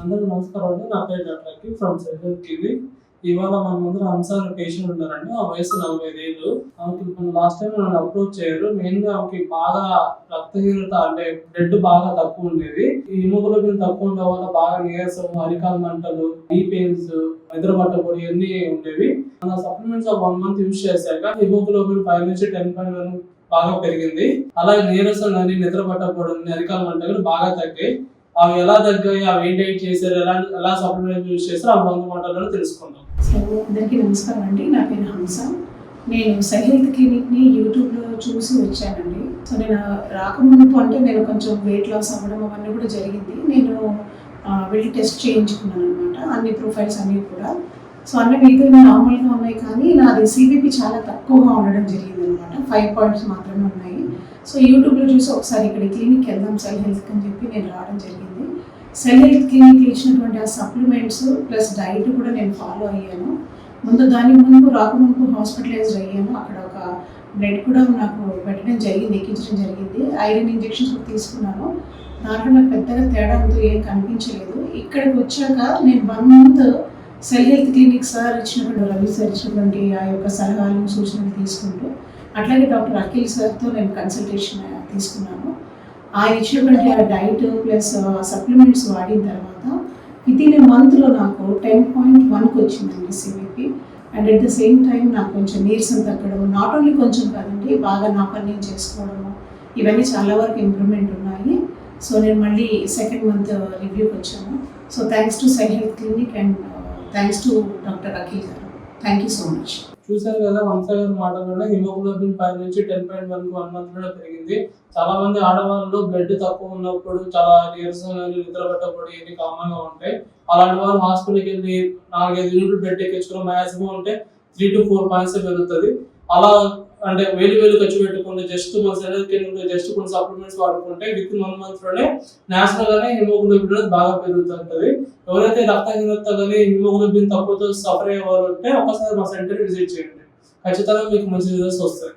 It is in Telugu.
అందరూ నమస్కారం అండి. నా పేరు doctor Akhil from self clinic. ఇవాళ మన ముందు హంస అనే పేషెంట్ ఉన్నారండి. ఆ వయసు 45 ఏళ్ళు. ఆమెకి లాస్ట్ టైం నన్ను అప్రోచ్ చేశారు. మెయిన్ గా ఆమెకి బాగా రక్తహీనత, అంటే బ్లడ్ బాగా తక్కువ ఉండేది. ఈ హిమోగ్లోబిన్ తక్కువ ఉండడం వల్ల బాగా నీరసం, అరికాలు మంటలు, డీ పెయిన్స్, నిద్ర పట్టకూడదు ఇవన్నీ ఉండేవి. మన సప్లిమెంట్స్ 1 మంత్ యూజ్ చేశాక హిమోగ్లోబిన్ 5 నుంచి 10.1 బాగా పెరిగింది. అలాగే నీరసం కానీ, నిద్ర పట్టకపోవడం, అరికాల మంటలు బాగా తగ్గాయి. అవి ఎలా తగ్గాయి, అవి ఏం డైట్ చేశారు, ఎలా సప్లిమెంట్ యూజ్ చేశారు, ఆ 100 మాటల్లో తెలుసుకుందాం. సో అందరికీ నమస్కారం అండి. నా పేరు హంస. నేను సెల్ హెల్త్ క్లినిక్ని యూట్యూబ్లో చూసి వచ్చానండి. సో నేను రాకముందు అంటే నేను కొంచెం వెయిట్ లాస్ అవ్వడం అవన్నీ కూడా జరిగింది. నేను వెళ్ళి టెస్ట్ చేయించుకున్నాను అనమాట. అన్ని ప్రొఫైల్స్ అన్నీ కూడా. సో అన్ని మిగతా నార్మల్గా ఉన్నాయి, కానీ నాది సిబిపి చాలా తక్కువగా ఉండడం జరిగింది అనమాట. 5 పాయింట్స్ మాత్రమే ఉన్నాయి. సో యూట్యూబ్లో చూసి ఒకసారి ఇక్కడ క్లినిక్కి వెళ్దాం సెల్ హెల్త్ అని చెప్పి నేను రావడం జరిగింది. సెల్ హెల్త్ క్లినిక్లో ఇచ్చినటువంటి ఆ సప్లిమెంట్స్ ప్లస్ డైట్ కూడా నేను ఫాలో అయ్యాను. దాని ముందు రాకముందు హాస్పిటలైజ్డ్ అయ్యాను. అక్కడ ఒక బ్లడ్ కూడా నాకు పెట్టడం జరిగింది, ఎక్కించడం జరిగింది. ఐరన్ ఇంజెక్షన్స్ కూడా తీసుకున్నాను. దాంట్లో నాకు పెద్దగా తేడా అంతా ఏం కనిపించలేదు. ఇక్కడికి వచ్చాక నేను 1 month cell health clinic sir ఇచ్చినటువంటి, రవి సార్ ఇచ్చినటువంటి ఆ యొక్క సలహాలు సూచనలు తీసుకుంటూ, అట్లాగే డాక్టర్ అఖిల్ సార్తో నేను కన్సల్టేషన్ తీసుకున్నాను. ఆయన ఇచ్చినటువంటి ఆ డైట్ ప్లస్ సప్లిమెంట్స్ వాడిన తర్వాత వితిన్ ఏ మంత్లో నాకు 10.1కి వచ్చిందండి CBP. And at the same time నాకు కొంచెం నీరసం తగ్గడము, నాట్ ఓన్లీ కొంచెం కాదండి, బాగా నా పని నేను చేసుకోవడము, ఇవన్నీ చాలా వరకు ఇంప్రూవ్మెంట్ ఉన్నాయి. సో నేను మళ్ళీ 2nd మంత్ రివ్యూకి వచ్చాను. So thanks to cell health clinic and thanks to doctor Akhil garu. Thank you so much. చూశారు కదా, హంస గారి మాటల్లో హిమోగ్లోబిన్ 5 నుంచి 10.1 1 మంత్ లో పెరిగింది. చాలా మంది ఆడవాళ్ళు బ్లడ్ తక్కువ ఉన్నప్పుడు చాలా నీరసం, నిద్ర పట్టప్పుడు ఇవన్నీ కామన్ గా ఉంటాయి. అలాంటి వాళ్ళు హాస్పిటల్కి వెళ్ళి 4-5 యూనిట్లు బ్లడ్ ఎక్కించుకున్న మాక్సిమం అంటే 3 to 4 పాయింట్స్ పెరుగుతుంది. అలా అంటే వేలు ఖర్చు పెట్టుకుంటే జస్ట్ మన శరీరానికి జస్ట్ కొన్ని సప్లిమెంట్స్ వాడుకుంటే విత్ 1 మంత్ లోనే నేచురల్ గానే హిమోగ్లోబిన్ బాగా పెరుగుతుంటది. ఎవరైతే రక్తహీనత కానీ హిమోగ్లోబిన్ తక్కువతో సఫర్ అయ్యే వాళ్ళు ఉంటే ఒకసారి మా సెంటర్ విజిట్ చేయండి. ఖచ్చితంగా మీకు మంచి రిజల్ట్స్ వస్తాయి.